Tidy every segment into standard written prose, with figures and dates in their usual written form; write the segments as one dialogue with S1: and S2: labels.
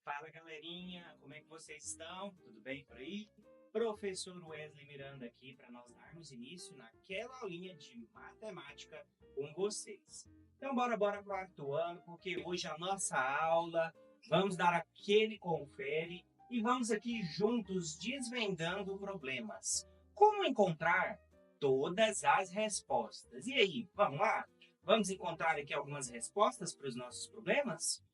S1: Fala galerinha, como é que vocês estão? Tudo bem por aí? Professor Wesley Miranda aqui para nós darmos início naquela aulinha de matemática com vocês. Então bora para o quarto ano, porque hoje a nossa aula, vamos dar aquele confere e vamos aqui juntos desvendando problemas. Como encontrar todas as respostas? E aí, vamos lá? Vamos encontrar aqui algumas respostas para os nossos problemas?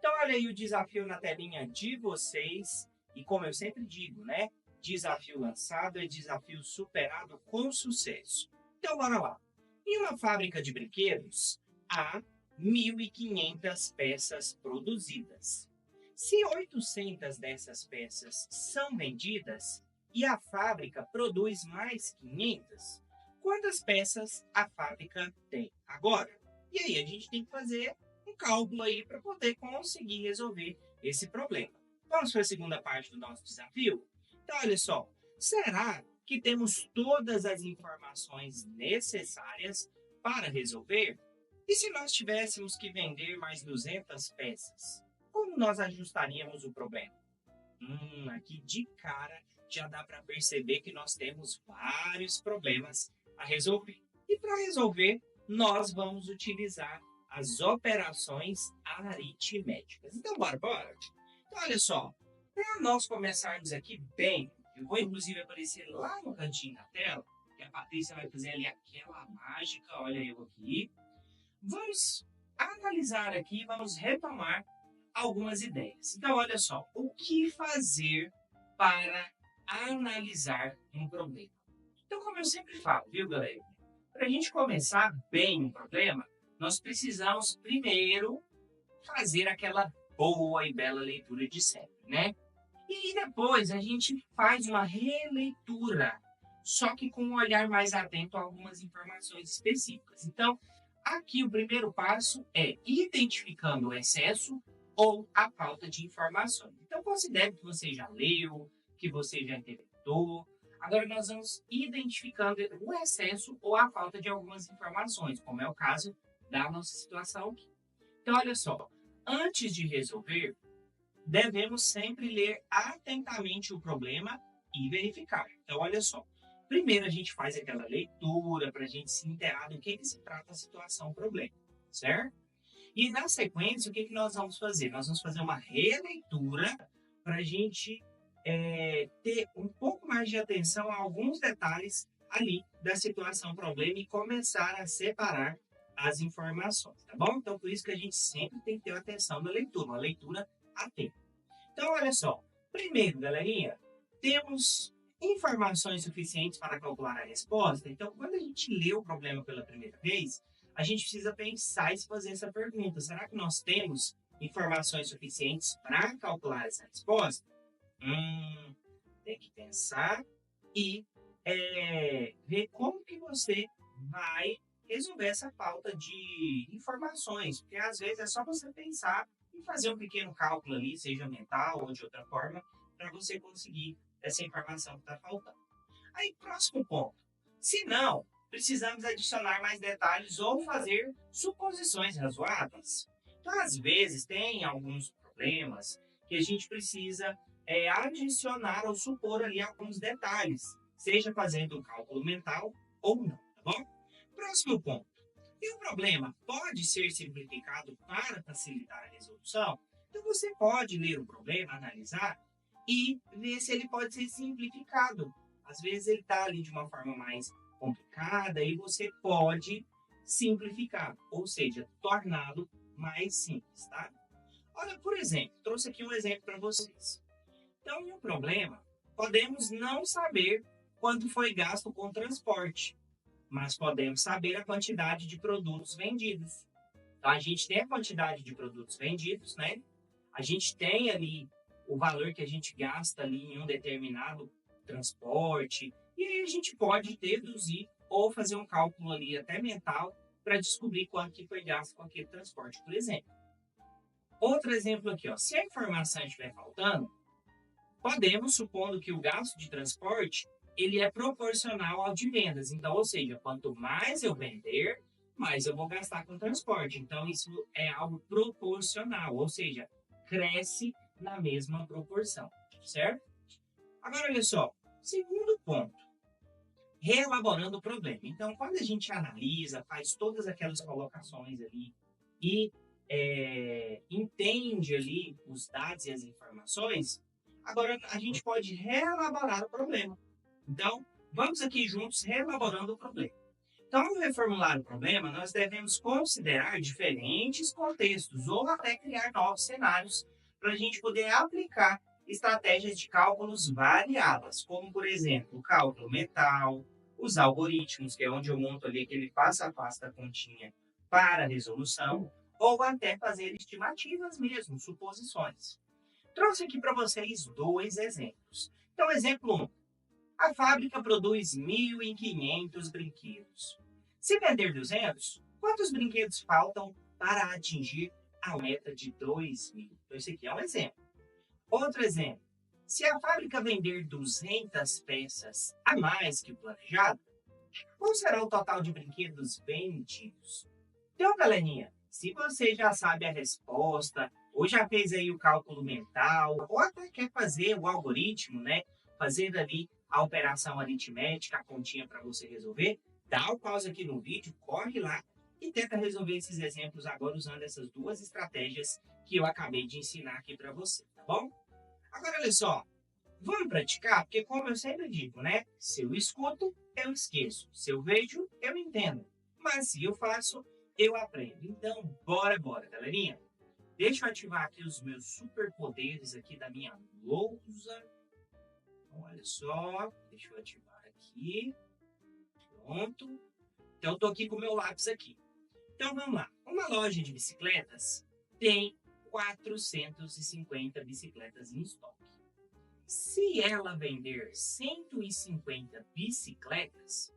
S1: Então, olha aí o desafio na telinha de vocês. E como eu sempre digo, né? Desafio lançado é desafio superado com sucesso. Então, bora lá. Em uma fábrica de brinquedos, há 1.500 peças produzidas. Se 800 dessas peças são vendidas e a fábrica produz mais 500, quantas peças a fábrica tem agora? E aí, a gente tem que fazer um cálculo aí para poder conseguir resolver esse problema. Vamos para a segunda parte do nosso desafio? Então, olha só, será que temos todas as informações necessárias para resolver? E se nós tivéssemos que vender mais 200 peças, como nós ajustaríamos o problema? Aqui de cara já dá para perceber que nós temos vários problemas a resolver. E para resolver, nós vamos utilizar as operações aritméticas. Então, bora. Então, olha só, para nós começarmos aqui bem, eu vou inclusive aparecer lá no cantinho da tela, que a Patrícia vai fazer ali aquela mágica, olha eu aqui. Vamos analisar aqui, vamos retomar algumas ideias. Então, olha só, o que fazer para analisar um problema? Então, como eu sempre falo, viu, galera? Para a gente começar bem um problema, nós precisamos primeiro fazer aquela boa e bela leitura de sempre, né? E depois a gente faz uma releitura, só que com um olhar mais atento a algumas informações específicas. Então, aqui o primeiro passo é identificando o excesso ou a falta de informações. Então, considere que você já leu, que você já interpretou. Agora, nós vamos identificando o excesso ou a falta de algumas informações, como é o caso da nossa situação aqui. Então, olha só, antes de resolver, devemos sempre ler atentamente o problema e verificar. Então, olha só, primeiro a gente faz aquela leitura para a gente se inteirar do que se trata a situação, o problema, certo? E na sequência, o que nós vamos fazer? Nós vamos fazer uma releitura para a gente ter um pouco mais de atenção a alguns detalhes ali da situação, problema e começar a separar as informações, tá bom? Então, por isso que a gente sempre tem que ter atenção na leitura, uma leitura atenta. Então, olha só. Primeiro, galerinha, temos informações suficientes para calcular a resposta. Então, quando a gente lê o problema pela primeira vez, a gente precisa pensar e se fazer essa pergunta. Será que nós temos informações suficientes para calcular essa resposta? Tem que pensar e ver como que você vai resolver essa falta de informações. Porque às vezes é só você pensar e fazer um pequeno cálculo ali, seja mental ou de outra forma, para você conseguir essa informação que está faltando. Aí, próximo ponto. Se não, precisamos adicionar mais detalhes ou fazer suposições razoáveis. Então, às vezes, tem alguns problemas que a gente precisa adicionar ou supor ali alguns detalhes, seja fazendo um cálculo mental ou não, tá bom? Próximo ponto. E o problema pode ser simplificado para facilitar a resolução? Então você pode ler o problema, analisar e ver se ele pode ser simplificado. Às vezes ele está ali de uma forma mais complicada e você pode simplificar, ou seja, torná-lo mais simples, tá? Olha, por exemplo, trouxe aqui um exemplo para vocês. Então, em um problema, podemos não saber quanto foi gasto com transporte, mas podemos saber a quantidade de produtos vendidos. Então, a gente tem a quantidade de produtos vendidos, né? A gente tem ali o valor que a gente gasta ali em um determinado transporte, e aí a gente pode deduzir ou fazer um cálculo ali até mental para descobrir quanto que foi gasto com aquele transporte, por exemplo. Outro exemplo aqui, ó, se a informação estiver faltando, podemos, supondo que o gasto de transporte ele é proporcional ao de vendas. Então, ou seja, quanto mais eu vender, mais eu vou gastar com transporte. Então, isso é algo proporcional, ou seja, cresce na mesma proporção, certo? Agora, olha só, segundo ponto, reelaborando o problema. Então, quando a gente analisa, faz todas aquelas colocações ali e entende ali os dados e as informações, agora a gente pode reelaborar o problema. Então, vamos aqui juntos reelaborando o problema. Então, ao reformular o problema, nós devemos considerar diferentes contextos ou até criar novos cenários para a gente poder aplicar estratégias de cálculos variadas, como, por exemplo, o cálculo mental, os algoritmos, que é onde eu monto ali aquele passo a passo da continha para a resolução, ou até fazer estimativas mesmo, suposições. Trouxe aqui para vocês dois exemplos. Então, exemplo 1. A fábrica produz 1.500 brinquedos. Se vender 200, quantos brinquedos faltam para atingir a meta de 2.000? Então, esse aqui é um exemplo. Outro exemplo. Se a fábrica vender 200 peças a mais que o planejado, qual será o total de brinquedos vendidos? Então, galerinha, se você já sabe a resposta, ou já fez aí o cálculo mental, ou até quer fazer o algoritmo, né? Fazendo ali a operação aritmética, a continha para você resolver, dá o pause aqui no vídeo, corre lá e tenta resolver esses exemplos agora usando essas duas estratégias que eu acabei de ensinar aqui para você, tá bom? Agora, olha só, vamos praticar, porque como eu sempre digo, né? Se eu escuto, eu esqueço. Se eu vejo, eu entendo. Mas se eu faço, eu aprendo. Então, bora, galerinha. Deixa eu ativar aqui os meus superpoderes aqui da minha lousa. Então, olha só, deixa eu ativar aqui. Pronto. Então, eu tô aqui com o meu lápis aqui. Então, vamos lá. Uma loja de bicicletas tem 450 bicicletas em estoque. Se ela vender 150 bicicletas,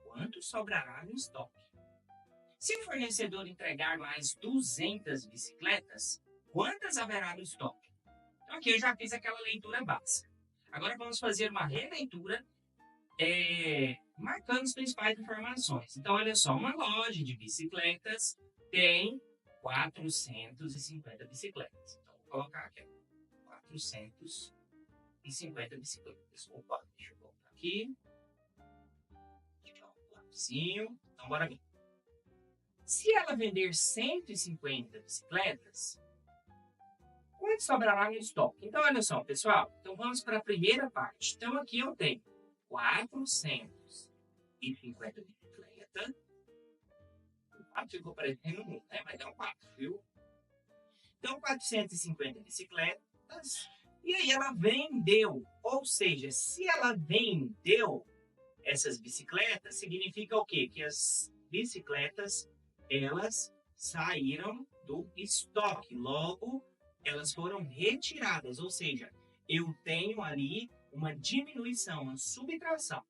S1: quanto sobrará no estoque? Se o fornecedor entregar mais 200 bicicletas, quantas haverá no estoque? Então, aqui eu já fiz aquela leitura básica. Agora vamos fazer uma releitura marcando as principais informações. Então, olha só, uma loja de bicicletas tem 450 bicicletas. Então, vou colocar aqui 450 bicicletas. Opa, deixa eu voltar aqui. Deixa eu dar um lapisinho. Então, bora ver. Se ela vender 150 bicicletas, quanto sobrará no estoque? Então, olha só, pessoal. Então, vamos para a primeira parte. Então, aqui eu tenho 450 bicicletas. O 4 ficou parecendo 1, né? Mas é um 4, viu? Então, 450 bicicletas. E aí ela vendeu. Ou seja, se ela vendeu essas bicicletas, significa o quê? Que as bicicletas, elas saíram do estoque. Logo, elas foram retiradas. Ou seja, eu tenho ali uma diminuição, uma subtração.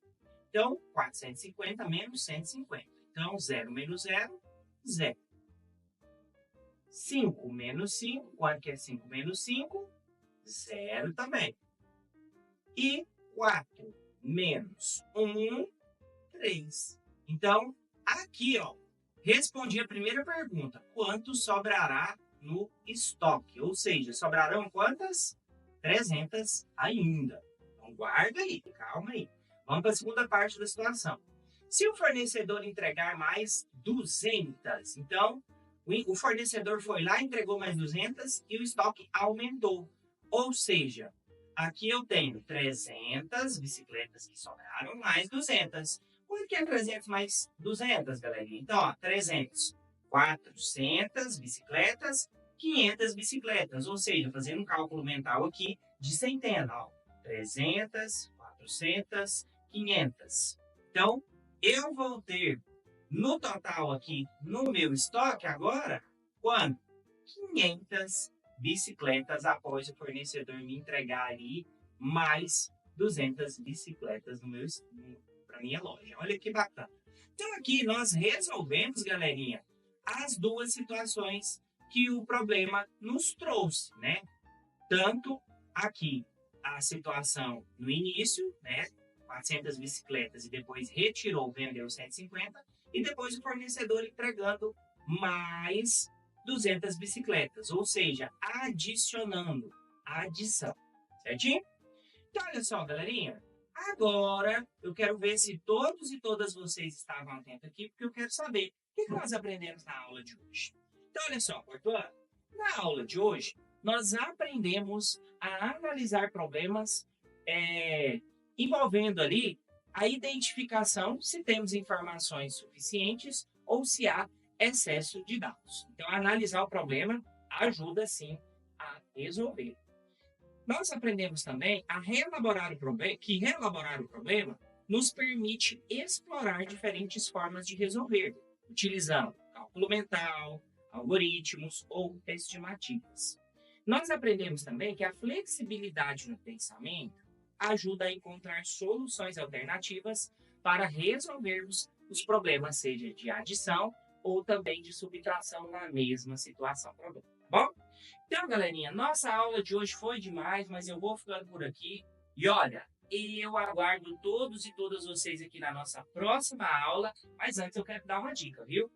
S1: Então, 450 menos 150. Então, 0 menos 0, 0. 5 menos 5, quanto que é 5 menos 5? 0 também. E 4 menos 1, 3. Então, aqui, ó, respondi a primeira pergunta. Quanto sobrará no estoque? Ou seja, sobrarão quantas? 300 ainda. Então, guarda aí, calma aí. Vamos para a segunda parte da situação. Se o fornecedor entregar mais 200, então, o fornecedor foi lá, entregou mais 200 e o estoque aumentou. Ou seja, aqui eu tenho 300 bicicletas que sobraram, mais 200. Por que 300 mais 200, galerinha? Então, ó, 300, 400 bicicletas, 500 bicicletas. Ou seja, fazendo um cálculo mental aqui de centena. Ó, 300, 400, 500. Então, eu vou ter no total aqui, no meu estoque agora, quanto? 500 bicicletas após o fornecedor me entregar ali mais 200 bicicletas para minha loja. Olha que bacana. Então aqui nós resolvemos, galerinha, as duas situações que o problema nos trouxe, né? Tanto aqui a situação no início, né? 400 bicicletas e depois retirou, vendeu 150, e depois o fornecedor entregando mais 200 bicicletas, ou seja, adicionando adição, certinho? Então, olha só, galerinha. Agora, eu quero ver se todos e todas vocês estavam atentos aqui, porque eu quero saber o que nós aprendemos na aula de hoje. Então, olha só, quarto ano. Na aula de hoje, nós aprendemos a analisar problemas envolvendo ali a identificação se temos informações suficientes ou se há excesso de dados. Então, analisar o problema ajuda, sim, a resolver. Nós aprendemos também a reelaborar o problema, que reelaborar o problema nos permite explorar diferentes formas de resolver, utilizando cálculo mental, algoritmos ou estimativas. Nós aprendemos também que a flexibilidade no pensamento ajuda a encontrar soluções alternativas para resolvermos os problemas, seja de adição ou também de subtração na mesma situação. Bom? Então, galerinha, nossa aula de hoje foi demais, mas eu vou ficando por aqui. E olha, eu aguardo todos e todas vocês aqui na nossa próxima aula. Mas antes eu quero dar uma dica, viu?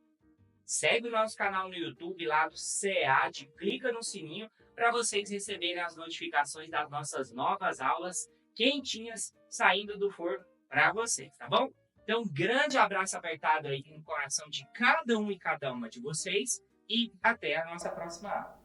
S1: Segue o nosso canal no YouTube lá do CEAD, clica no sininho para vocês receberem as notificações das nossas novas aulas quentinhas saindo do forno para vocês, tá bom? Então, um grande abraço apertado aí no coração de cada um e cada uma de vocês e até a nossa próxima aula.